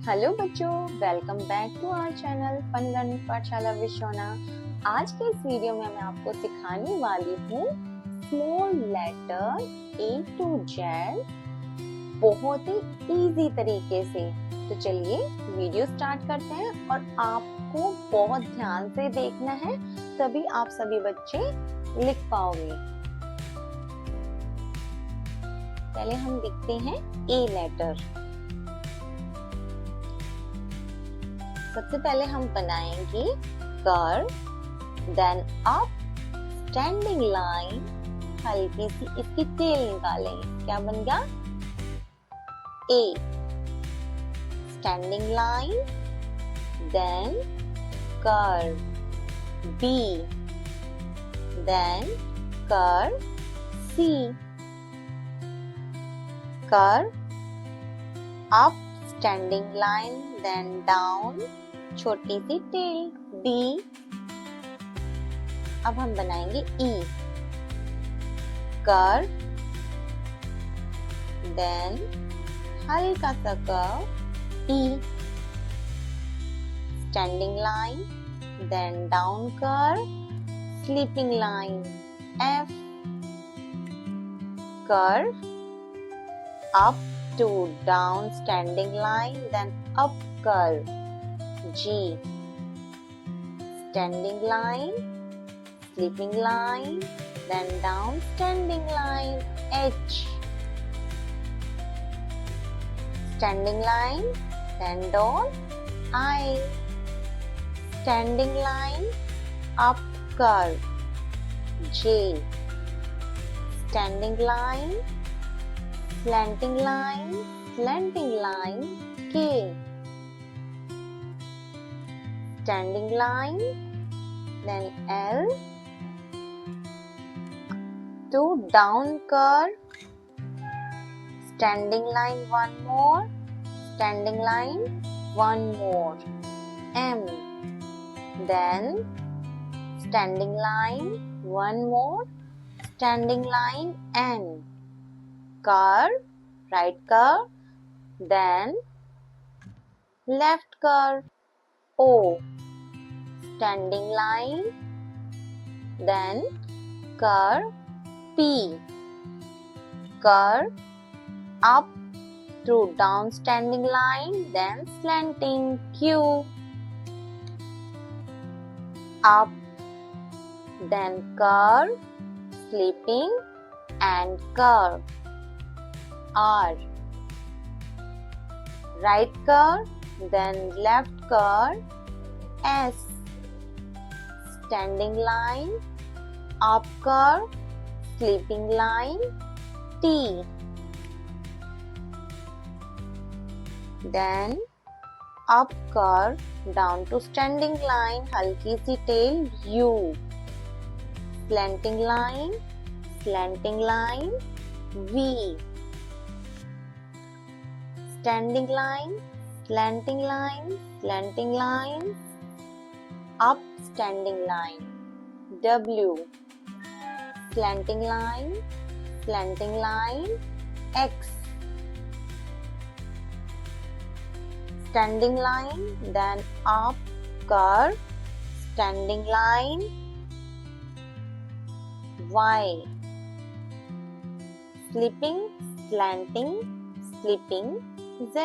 Hello बच्चों, welcome back to our channel fun learning पाठशाला with Shona. आज के इस वीडियो में मैं आपको सिखाने वाली हूँ small letter A to Z बहुत ही इजी तरीके से। तो चलिए वीडियो स्टार्ट करते हैं और आपको बहुत ध्यान से देखना है, तभी आप सभी बच्चे लिख पाओगे। पहले हम लिखते हैं ए लेटर। सबसे पहले हम बनाएंगे curve, then up standing line, हल्की सी इसकी टेल निकालेंगे। क्या बन गया? A standing line, then curve B, then curve C, curve up standing line, then down छोटी सी टेल बी। अब हम बनाएंगे ई, कर्व, देन हल्का सा curve E, standing line, then down curve, sleeping line F, curve up to down standing line, then up curve G, standing line, sleeping line, then down standing line H, standing line, then down I, standing line, up curve J, standing line, slanting line K, standing line, then L, to down curve, standing line one more, standing line one more M, then standing line one more, standing line N, curve, right curve, then left curve O, standing line, then curve P, curve up through down standing line, then slanting Q, up, then curve, sleeping and curve R, right curve, then left curve S, standing line, up curve, sleeping line T, then up curve down to standing line, halki si tail U, slanting line V, standing line, slanting line, up standing line W, slanting line X, standing line, then up curve, standing line Y, sleeping, slanting, sleeping Z.